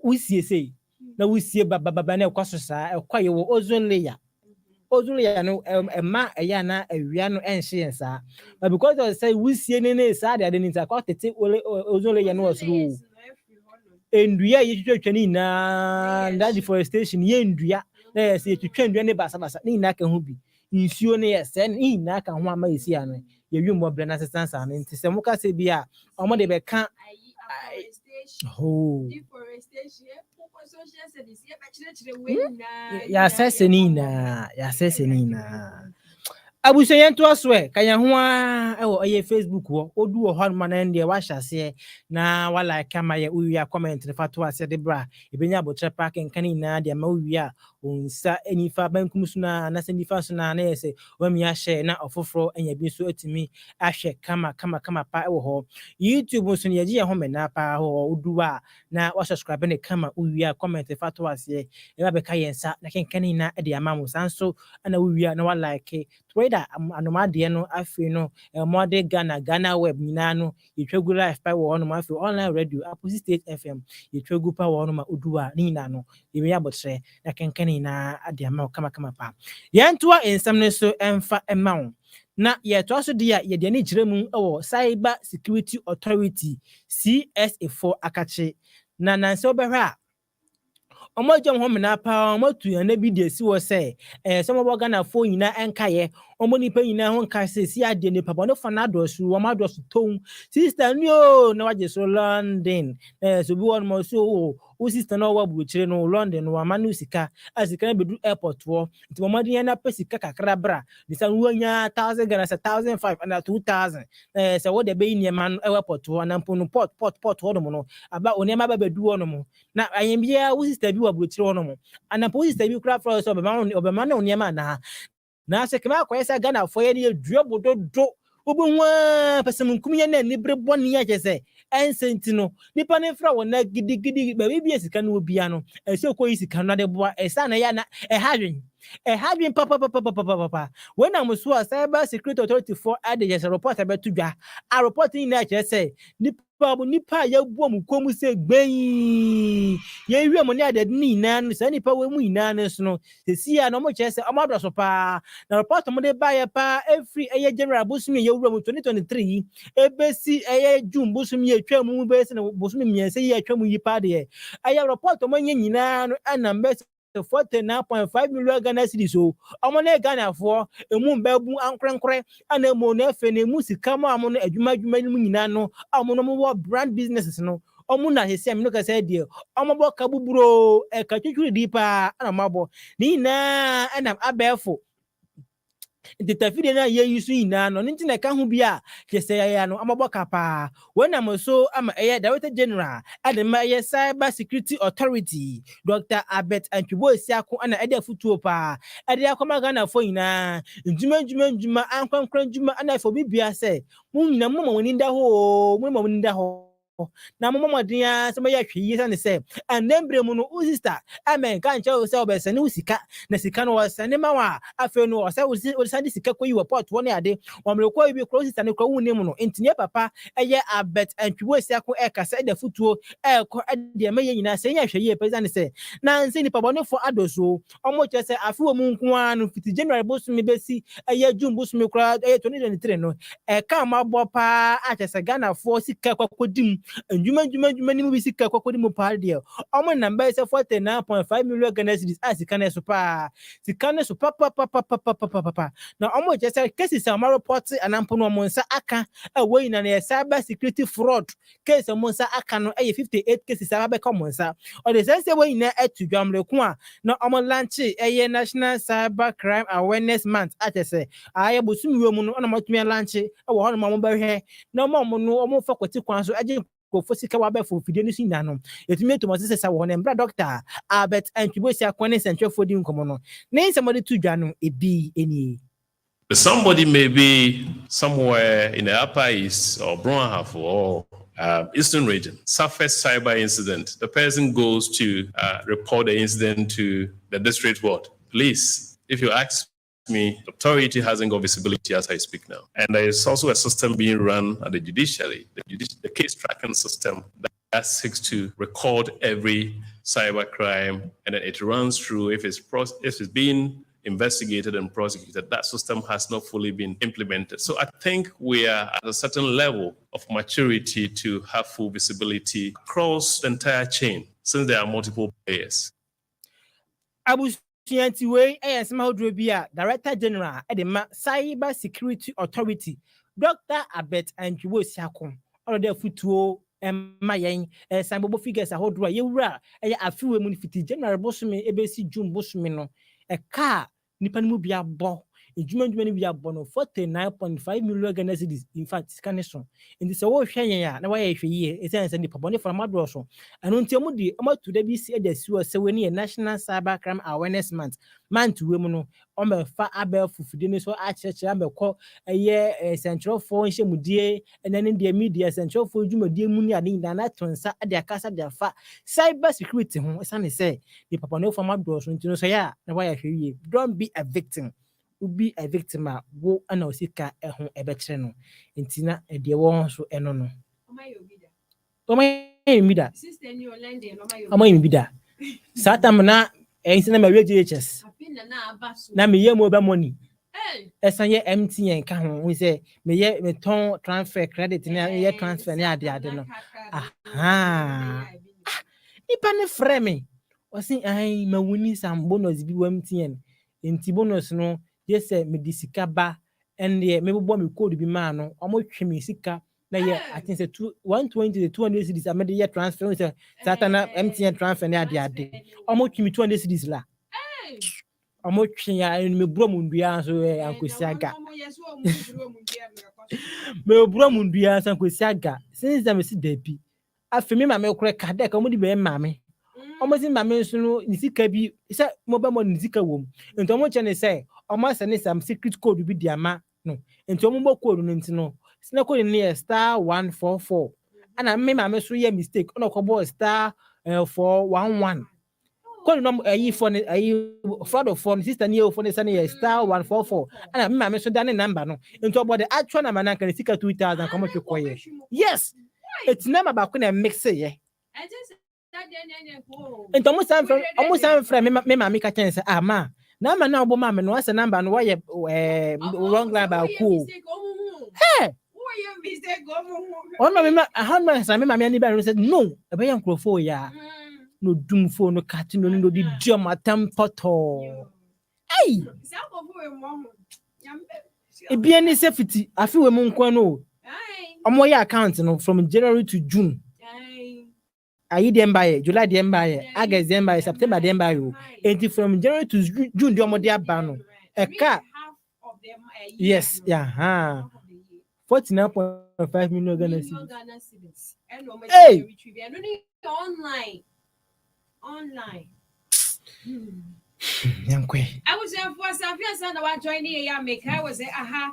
we see, now we see Babana Costa, quite your ozone layer. Ozone layer, no, a ma, a yana, a riano, and she, sir. But because I say we see any side, I didn't talk to take ozone layer was rule. And we are usually that deforestation, Yendria, they say to train any basa, Nina can who be. In sure, yes, and in Naka, one may see, and you more than assistance, and into some Casabia, or more they can't. Oh, ya sesenina. Abusuyen to aswe kanya ho a Facebook wo odu wo hon man ndie wa hyase na wa like kama ye uwia comment ne fato ase de bra ebenya botre park nkani na de ma uwia onsa enifa bankum suna na senifa suna na yese wa mi ahye na ofoforo enya bi so atimi ahye kama pa wo ho YouTube so ne ye ho me na pa ho oduwa na wa subscribe ne kama uwia comment fato ase e ba be ka yensa na kenkani na de amamu sanso na uwia na wa like Twitter anomade no afi no mode Ghana web nyina no yetwagu live pa wo no afi online radio Apple State FM yetwagu pa wo no ma oduwa nyina no yemi abotre na kenkani na ade ama kama pa yentoa ensam ne so emfa emawo na yeto so dia ye de ne giremu wo Cyber Security Authority CSA4 akache na nanse obehwa omo jom ho mena pa omo tu yan na bi de si wo say some of Ghana fo nyina enkaye omo nipa nyina ho nka se si ade nipa bo no fa na adosu o ma adosu ton sister no na waje so London so bi won mo so o sister no wa buchire no London no ama no sika asika na bedu airport wo nti mo maden na pesika kakra bra di san wonya 1000 Ghana 1500 and 2000 so what the be ni man airport wo na mpo no port wo no mo no aba onema ba bedu wo no mo na ayembia o sister bi wa buchire wo no mo ana po sister bi kra for so obema na onema na se kema akwesa Ghana fo ye ne duobododo obunwa pesem kumye na ni breboni ya jese ensenti no nipa ne fra wona gidigidi ba bibia sika no obia no ese ko sika no de boa esa na ya na hadwen papa when am so cyber security authority for ade jese report abetu dwa a report ni na jese nipa ya buo mu komu se gben ye wi mo ne ade ni na no se nipa we mu ina no so no se sia no mo jese amado so pa na report mo de ba ya pa every general busumi ye wura mu 2023 ebesi June busumi ye twa mu be se na busumi miense ye twa mu yi pa de report mo nyina no anamba 49.5 million Ghana cedis so omo na Ghana for emu mbabu ankrenkre ana emu na efe na emu sika ma amo no adwuma ni mu nyina no amo no mo brand businesses no omo na hese am no ka say de omo bo ka buburo ka twitwiri dipa ana mabo ni na ana abefo the tafide na ye yusu ina no nti na ka ho bia kese ya no amabo kapa when am so am director general adema ye cyber security authority Dr. Abet Antwibo Siako ana ede futuo pa ede akoma Ghana fo ina njuma ankwankran njuma ana fo bibia se mu nyina mu woni nda ho na mama dia se ya hwi se ne se anembre mu no sister amen kan cha o se obese ne usika na sika no wasane ma wa afi no o se sande sika koyi report wo ne ade o mre ko bi close sister ne ko wuni mu no ntinye papa eye Abet Antwibo Siako ka se de futuo ko de ma ye nyina se nya hwe ye pesa ne se na nse ni papa no fo adoso omo che se afi wo mu nko anu fiti January bosumi besi eye June bosumi kra 2023 no ka ma bo pa a che se Ghana fo sika kwakodim njuma ni mu bisika kwakodim mu pa de omo number se 49.5 million Ghana cedis asika ne so pa na omo che se cases am report anampo no mo nsa aka awoyi na cyber security fraud case mo nsa aka no 58 cases ababe ka mo nsa o de sense woyi na atudwamre ko a na omo launch National Cyber Crime Awareness Month atese aye bosumi we mu no na matumi launch wo hono mo behwe na mo no omo fa kwati kwan so aje ko fosika wa be fo fide no sina no etumi to mo se sa wo na mbra Dr. Abet Antwibo Siako ne central fodi nkomo no ne somebody tudwa no ebi eni. Somebody may be somewhere in the Upper East or Bronhaf or Eastern region, suffers cyber incident. The person goes to report the incident to the district board. Police, if you ask me, the authority hasn't got visibility as I speak now. And there is also a system being run at the judiciary, the case tracking system that seeks to record every cyber crime, and then it runs through if it's being investigated and prosecuted. That system has not fully been implemented. So I think we are at a certain level of maturity to have full visibility across the entire chain, since there are multiple players. Director General Edema Cyber Security Authority, Dr. Abet Antwibo Siako, or the futuo mayen sambo figures a hodwa yewura afiwe mu fiti January bosumi ebesi June bosumi no car nipa no bia bo ejuma ni bia bo no 49.5 million Ghana cedis. In fact scaneson in this wo hwe yen ya na wa ye hwe ye esense nipa bo ne for madro so anu nti mu di amatu da bi si edasi o se weni National Cyber Crime Awareness Month we mu no o me fa abel fufide ni so a cheche ambekọ central for nhemudie enene de media central for dwumadie mu ni ade na tonsa ade akasa de afa cyber security ho esane se nipa bo ne for madro so nti no so ya na wa ye hwe ye. Don't be a victim. Be a victim wo ana osika ehun ebekire no ntina de wo so eno no omayobida sister ni olende no omayobida satam na ensina ma GHS na me yemo ba money esanye MTN ka ho we say me ton transfer credit na ye transfer na ade no aha nipa ne frame o sin ai ma woni sam bonus bi wa MTN enti bonus no Yes, medisika ba and the maybe me code be man no almost me sika na yeah I think say 120 to 200 cedis I made the transfer say satana MTN transfer na ade almost me 200 cedis la almost ya me bro mundua so ankosiaga me bro mundua so ankosiaga since them see debi afemi ma me kure ka de ka mo di be ma me almost in my mention nisika bi say mobile money nisika wom nti omo che ne say omo say ne some secret code bi di ama no nti omo mo code no nti no sina code ne *144 ana me ma me so ye mistake ona ko bo *411 code no ayi for ne ayi fraud of phone sister ne for ne say ne *144 ana me ma me so da ne number no nti obo the actual number na kan sika 2000 come to koye yes it's number ba ko na mix ye and almost friend me mama ka say ah ma na ma na obo ma me no asa number no why wrong number cool hey on me how me say me mama ani ba no said no e be yan crofo ya no dum phone no cat no no di diam atampoto hey e bi ani safety afi we mu nko no omo ya account no from January to June ayi dem buy July dem buy August dem buy September dem buy and from January to June the omo dia ba no e ka yes yeah 49.5 million Ghana cedis hey online yankwe I was there for Savia and I joined here make I was aha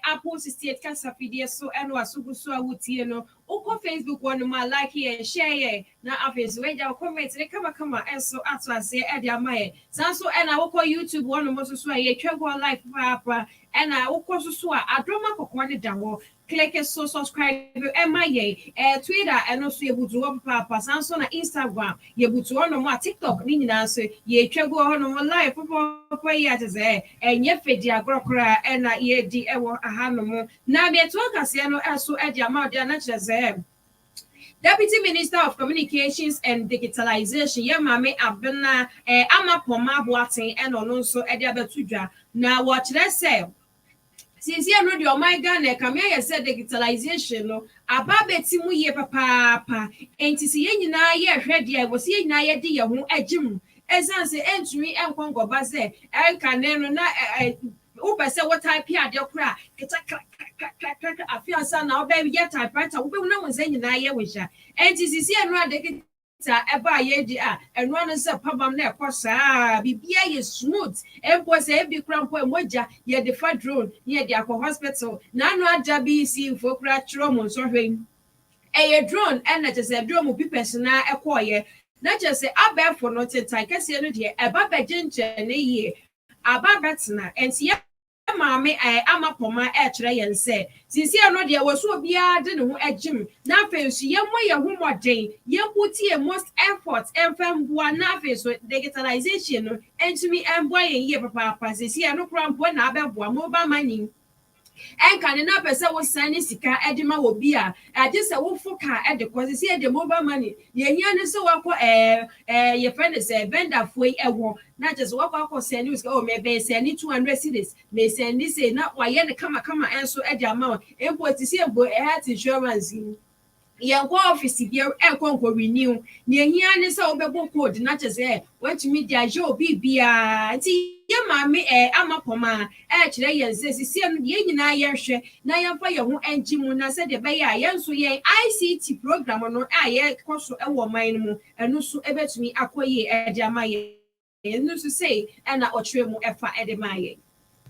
Apple state casafide so and was so would no Oko Facebook one my like here share na office when you comment they come and so as I say Edia Mae so and I will call YouTube one most so ye travel life papa and I will call so I don't make down click so subscribe MIA Twitter and also you to papa Samsung na Instagram you to on more TikTok ni na so ye travel on life papa ya te say and ye fedi agrokra and ye di ewo ahanomo na me to akase no eso Edia Ma dia na chese Deputy Minister of Communications and Digitalization, Yamame Abena, Ama Poma Boating, and also Edia Betudra. Now, watch that say. Since you know the my Ghana, come here, said digitalization, no, Ababetimu ye papa, and to see any na ye ready, I was seeing na ye dear who a gym. As I say, entry and Congo Baze, Akan, na Uber say what type here, dear crack, I feel son now, baby, yet I write a woman was saying na ye wish. And to see and run the eba ye and run as a problem there, Cossa, be smooth, and was a big cramp moja, ye the fat drone, ye the hospital, none jabi see for crash romans or him. A drone, and that is a drone will be personal acquire. Not just say, I bear for not a time, can see a baba ginger and a year. Ababatina and see Mammy, I am up on my tray and say, since you know there was so be a dinner at Jim. Now, fancy young way a woman day, young put here most efforts and from one office with digitalization and to me and boy a year papa says here no crump one about one mobile money. And can enough person was signing Sika Edima will be a just a wolf for car at the cause here the mobile money. Ye so your friend is a vendor for a war, not just walk out or send you go, maybe send it 200 cities, may send this say not why you come and so at the amount, and what is here, boy, health insurance. Young office here and conquer renew near here and so be code not as what to meet the job be your mammy I'm up on my actually yes see yen na yershe na yan for your engine na said the bay yan so ye ICT program no aye cost e wo man mu eno so e betumi akoye e dia maye eno so say and na otre mu e fa e de maye.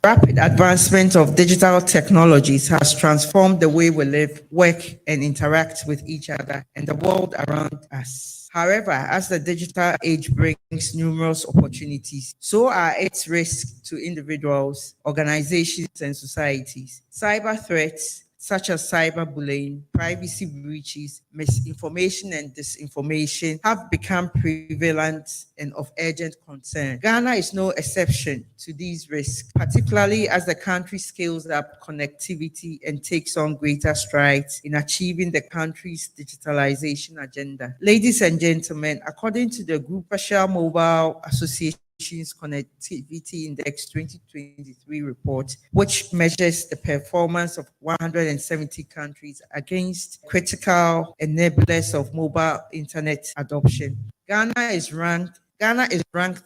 Rapid advancement of digital technologies has transformed the way we live, work, and interact with each other and the world around us. However, as the digital age brings numerous opportunities, so are its risks to individuals, organizations, and societies. Cyber threats, such as cyberbullying, privacy breaches, misinformation, and disinformation have become prevalent and of urgent concern. Ghana is no exception to these risks, particularly as the country scales up connectivity and takes on greater strides in achieving the country's digitalization agenda. Ladies and gentlemen, according to the Group Partial Mobile Association Communications Connectivity Index 2023 report, which measures the performance of 170 countries against critical enablers of mobile internet adoption. Ghana is ranked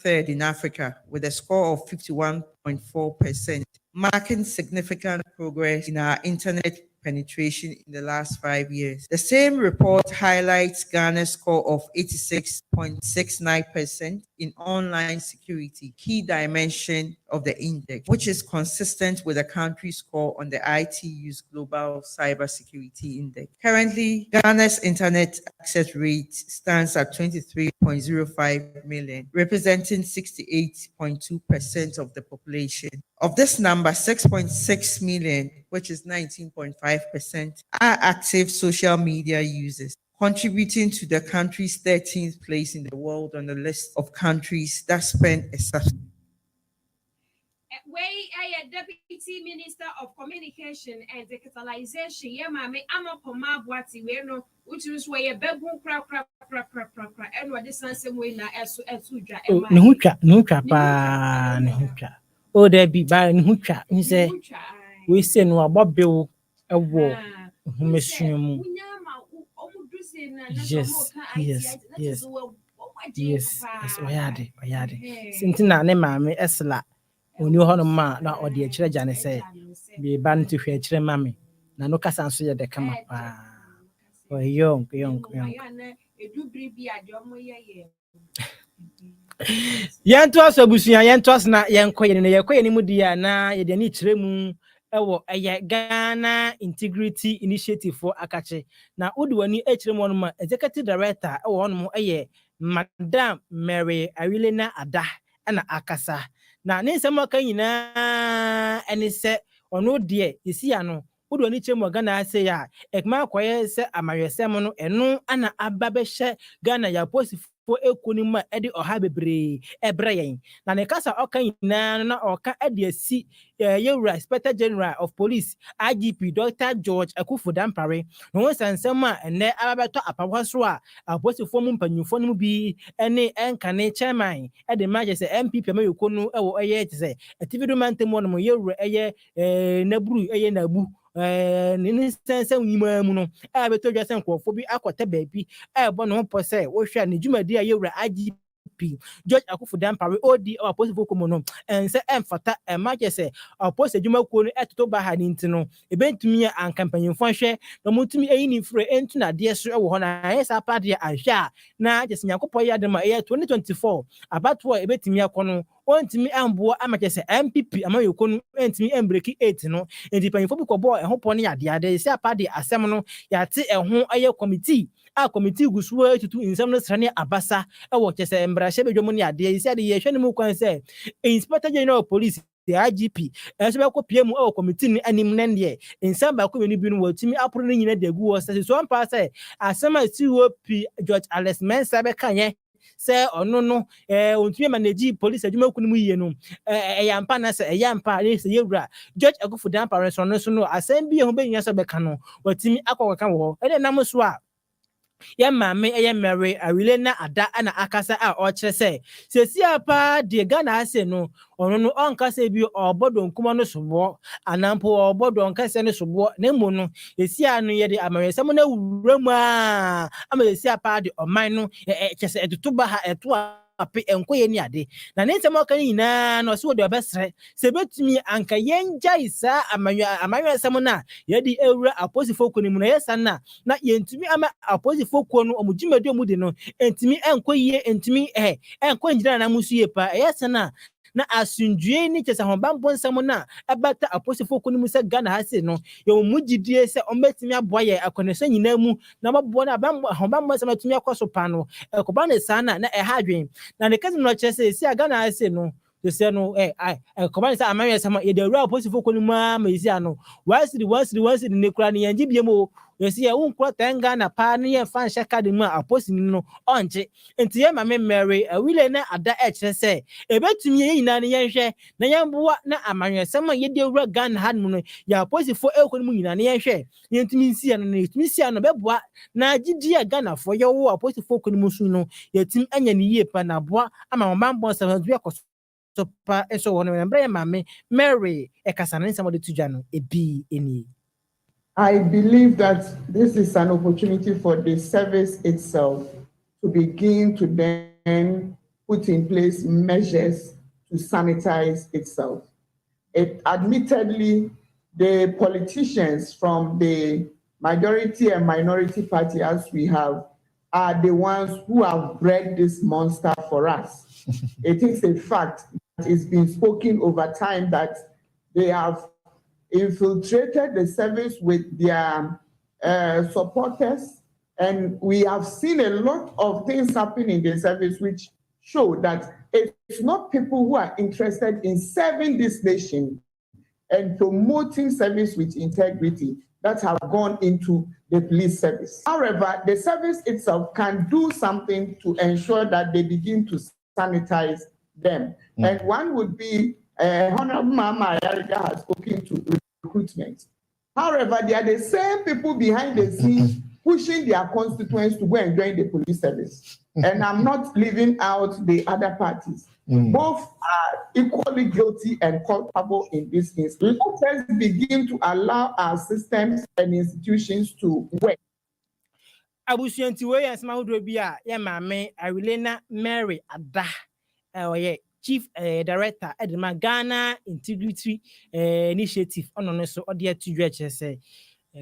third in Africa with a score of 51.4%, marking significant progress in our internet penetration in the last 5 years. The same report highlights Ghana's score of 86.69% in online security, key dimension of the index, which is consistent with the country's score on the ITU's Global Cybersecurity Index. Currently, Ghana's internet access rate stands at 23.05 million, representing 68.2% of the population. Of this number, 6.6 million, which is 19.5%, are active social media users, contributing to the country's 13th place in the world on the list of countries that spend a substantial. Deputy Minister of Communication and Digitalization, Yamame Amapoma Boati, which is where a bedroom crack, and what the sunset way now as Suja. Nuka. Oh, there be by Nuka. He said, we send our Bob Bill a war. Yes. Sintina ne mame esla. Oni hono ma na odi e kire jane se be ban to hwe kire mame na no kasa so ye de kama pa o young yanto asobusuya yanto asna yenkoye ne yekoye ni mudia na ye de ni kire mu ewo eye Ghana Integrity Initiative for Akache na udwani e kire mu no ma executive director ewo no mo eye Madam Mary Awilena Ada na akasa na ne nsɛm aka nyinaa ɛne sɛ ɔno deɛ esi ano wodo ni kyɛm Ghana ase ya ekma akoye sɛ amayɛsɛm no ɛno ana aba bɛhyɛ Ghana ya posifo ekonim a ɛde ɔha bebree ɛbrɛ yɛn na ne kasa ɔka nyinaa na ɔka ɛde asi Yewura Inspector General of Police IGP Dr. George Akufo Dampare no nsɛm a ɛnɛ aba bɛtɔ apawa so a posifo mu mpanyimfo no bi ɛne ɛnkane chairman ɛde magye sɛ MPP amayoko no ɛwɔ ɛyɛ sɛ ativido mantemo no Yewura ɛyɛ naburu ɛyɛ nabu ne sense nyima mu no a beto dwa sen kwofo bi akɔtɛ baabi a ɛbɔ no pɔ sɛ wo hwɛ ne dwumadi a Yewura IGP George Akufo Dampare odi our posifo komo no ense emfata emaje se our post adwuma kuo no etoto ba ha ni ntino ebentumi an campaign fo hwɛ na mutumi eyi ni frɛ entu na de so ɛwɔ hɔ na yesa pade ahwɛ na jesi Nyankopɔ ya de ma 2024 abato a ebetumi akɔ ontimi ambo amache se MPP amayoko no entimi embreki 8 no endipanyifo bi kɔbɔ ɛho pɔ ne yade se apade asɛm no yate ɛho ɛyɛ committee a committee gusuo etutu insɛm no srane abasa ɛwɔ kyese embrahye bedwom ne yade se ade yɛhwɛ ne mu kwan sɛ Inspector General of Police the IGP ɛso bɛkɔ PM ɛwɔ committee ne anim ne deɛ insɛm ba ko bi no wɔtimi aporo ne nyina de gu wɔ sɛ so ampa sɛ asɛm a COP George Alex Mensa bɛka nyɛ sɛ ɔno no ontumi manage police adwuma kunu mu yie no ɛyampa na sɛ ɛyampa ne sɛ Yewura George Akufo Dampare so no asɛm bi ho bɛnya sɛ bɛka no watimi akɔkɔka wɔ ɛde nam so a ya maame ɛyɛ Mary Awilena Ada ana akasa a ɔkyerɛ sɛ sesi apa de Ghana ase no ɔno no ɔnkasa bi ɔbɔdɔ nkuma no sobo anampo ɔbɔdɔ nkasa no sobo na mu no esi ano yɛ de amayɛsɛm na wura mu a ama esi apa de ɔman no kyɛsɛ ɛtoto ba ha ɛto ape enkoye ni ade na ne nsɛm ɔka nyinaa na ɔse wo de ɔbɛsrɛ sɛ betumi anka yɛngya isa amanwa nsɛm na yɛde ewura aposifo ko ni mu na yɛsa na yɛntumi ama aposifo ko no ɔmudwumadi ɔmudi no entumi enkoye entumi enkongyina na musu yɛ pa yɛsa na asundue ni kyesa hombambo nsɛm na abata aposifo ko ni mu sɛ Ghana ha se no yɛ mugidie sɛ ɔmbetumi aboa yɛ akɔnɛsɛ nyinaa mu na mabɔ na hombambo nsɛm atumi akɔ so pa no ɛkɔba ne saa na ɛha adwen na ne kase no kyerɛ sɛ si Ghana ha se no to say no command say amanya sama ye the real positive ko ni ma isi ano once the ne kura ni yanji biemo you see won kura tenga na pa ne ye fan shaka de mu aposi ni no onje enti ye ma me Mary wile na ada kire say ebetumi ye nyina ne ye hwe na ye boa na amanya sama ye de wura Ghana had mu no ya positive ko ni mu nyina ne ye hwe ye ntumi nsia no ne ntumi nsia no beboa na agidi ya Ghana for ye wo aposi ko ni mu su no ye tim anya ni ye pa na boa ama mambo sa du yakoso pa eso wono membre mame Mary ekasana somebody to jano ebi eni. I believe that this is an opportunity for the service itself to begin to then put in place measures to sanitize itself. Admittedly, the politicians from the majority and minority party, as we have, are the ones who have bred this monster for us. It is a fact that it's been spoken over time that they have infiltrated the service with their supporters, and we have seen a lot of things happen in the service which show that it's not people who are interested in serving this nation and promoting service with integrity that have gone into the police service. However, the service itself can do something to ensure that they begin to sanitize them. And one would be Honorable Mama Ayariga has spoken to recruitment. However, they are the same people behind the scenes pushing their constituents to go and join the police service. And I'm not leaving out the other parties. Both are equally guilty and culpable in this instance. Let us begin to allow our systems and institutions to work. Abusuanti we asma hodo bia ye mame Awilena Mary Ada oye Chief Director Edema Ghana Integrity Initiative ono no so ode atudwe chese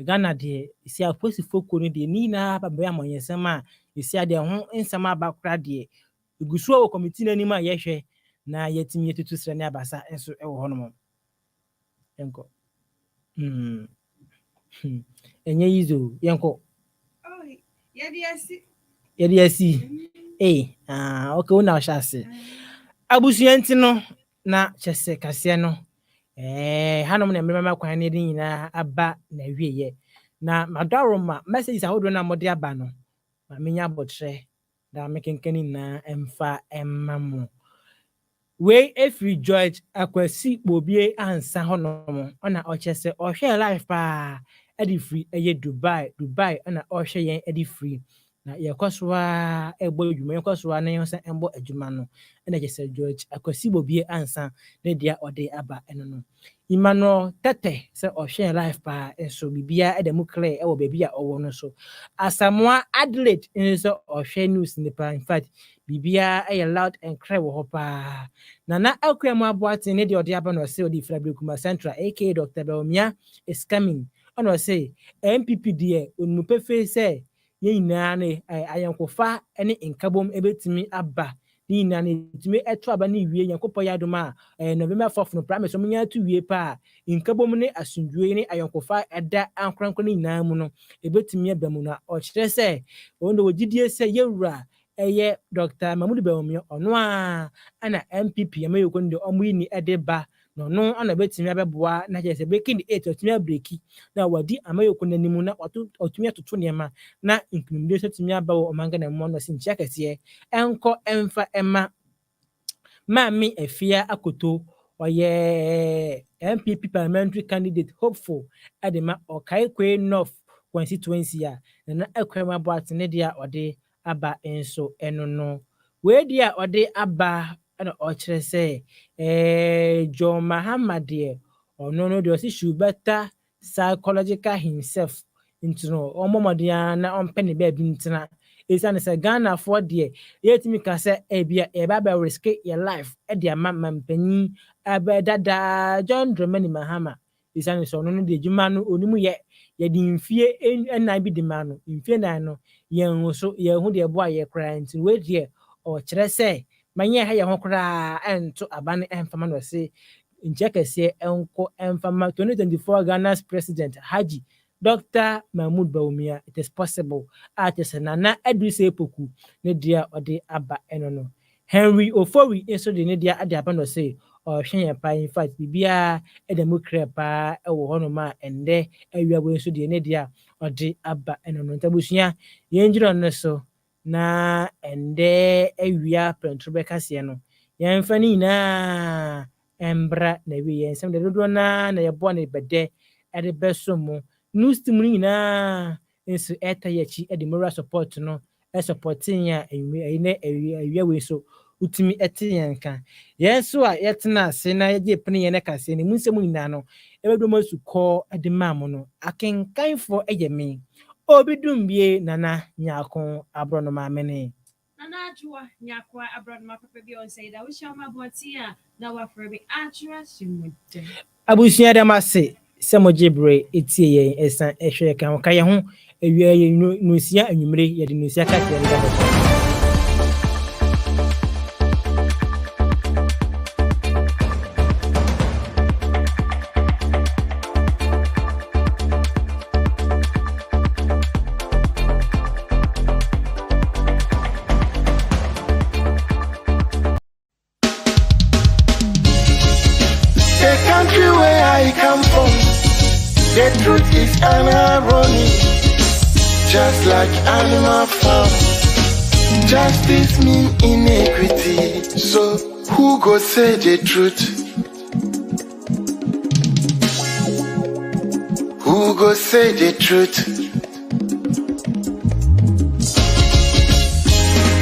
Ghana de isi aposifo ko no de ni na ba be amonyesema isi ade ho nsema abakra de igusuo wo committee na nima ye hwe na yetimi yetutu sre ne abasa enso ewo hono mo enko enye yizo yenko yedi asi okay una shase abusuanti no na chese kase no hanom na mmema kwan ne din nyina aba na wieye na madaroma message ahodo na mode aba no ma menya botre da mekenkani na emfa emmamo we every George akwasi bobie ansa honom ona ochese ohwe life pa edi free eye Dubai ona ohwe yen edi free na yekosoa ebo adwuma yekosoa na yensa embo adwuma no na jese George akwasi bobie ansa na dia ode aba eno no imano tete se ohwe life pa enso bibia edemu clear ewo bebia owo no so asamoa Adelaide enso ohwe news ni pa in fact bibia eye loud and clear wo pa na akwemu aboate ne dia ode aba no se odi Frabrekuma Central aka Dr. Belmia is coming ono say MPP die onmupefe say yina ne ayankofa ene nkabom ebetimi aba yina ne timi eto aba ne wie yankopo yadoma November 4th no promise so munya to wie pa nkabom ne asundue ne ayankofa eda ankranko ne nyina mu no ebetimi abamu na o kire say ondo wogidie say yewura eye Dr. Mahmoud Belmia ono ana MPP amayoko ndi omuyi ni edeba no ana betimi abeboa na je se breaking the 8 otimi abreki na wadi amayoko nanimu na otumi atoto nema na incrimination timi abawo omanga na mo no sinchia kese enko emfa ema mami efia akoto oye MPP parliamentary candidate hopeful adema Okaikwe North constituency ya na ekwema boat ne dia ode aba enso eno no we dia ode aba ana ochire say John Mahamad no de osi should better psychological himself into no omomodia na ompene ba bi ntina isane say Ghana for de yetimi ka say bia e ba risk your life e de mampanyi abedada John Dramani Mahama isane so no de djuma no onimu ye di mfie ennan bi de ma no mfie nan no yen so ye hu de boa ye kra ntin we de o kire say manye ha ye ho kra ento abane emfama no say njekese enko emfama 2024 Ghana's president Haji Dr. Mahmoud Bawumia. It is possible at Nana Edrise Poku ne dia ode aba eno no Henry Ofori eso de ne dia ade apano say or hwen pa in fact bibia e democrat pa e wo hono ma ende awia bo eso de ne dia ode aba eno no ntabusua yenjiro no so na ende awia plantro be kase no yemfa ni na embra na wi yensem de dodo na yebo na bede e de beso mu news team ni na enso eta yachi e de moral support no e supporting ya awia we so utimi etiyanka yeso a yetena se na ye pene ye ne kase ni munsemu nyina no ebedo masu ko ade mamu no akenkan fo ejemi obidombie nana nyako abronoma amene nana ajua nyako abronoma papa bi on say that we shall ma botia na wa frebe ajua shimude abusia da mase semojebre etie ye esan ehwe kan ka ye ho ewia ye nusia anwumre ye de nusia ka tie da country where I come from, the truth is irony. Just like animal farm, justice mean inequity. So who go say the truth? Who go say the truth?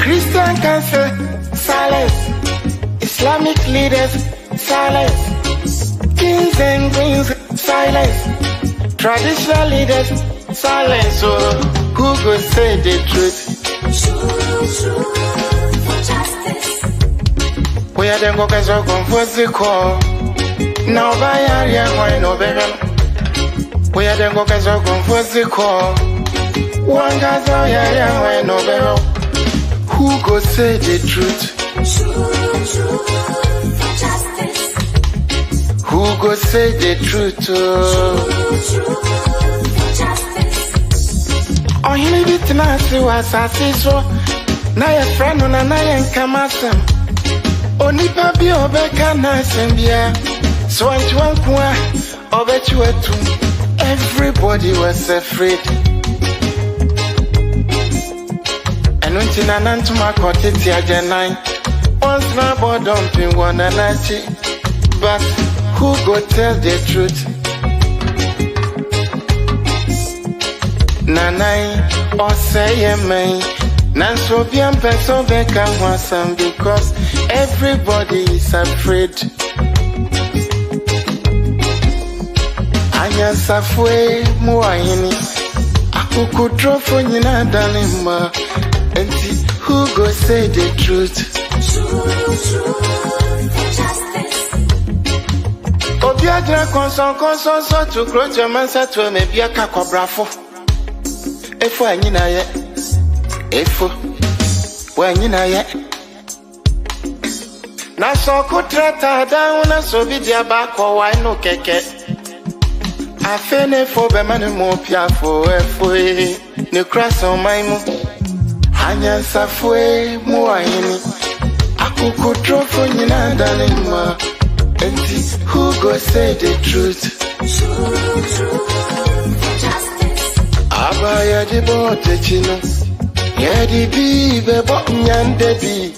Christian can say silence, Islamic leaders silence. Kings and queens, silence. Traditional leaders, silence. So who could say the truth? We are the workers of comfort call. Now by area, why no better? We are the workers of comfort call. One guy's area, why no better? Who could say the truth? Who go say the truth? Oh, he need it now. See what I see. So now your friend on a night come at them. Only papi obeka na sembia. So I'm to one obet you two. Everybody was afraid. And when Tina Nantuma caught it here, Janine. Once now, boy, dumping one and I see. But who go tell the truth? Nanai or say me. Nanso bien peso beka wasam because everybody is afraid. Anya safwe muayini. Akuku trofo nyina dalima. Enti who go say the truth? Obiadra konson so to cross your man set to me be a cacobrafo. Efo anyina ye. Efo. When you know yet. Na so kutrata down na so be dia back or why no keke. I fene for be man mo pia for efo ne cross on my mo. Hanya safwe mo ayini. Akuku trofo nyina dalima. Enti who go say the truth? Abaya di bote chino. Yeah, the bee, the bottom and the bee.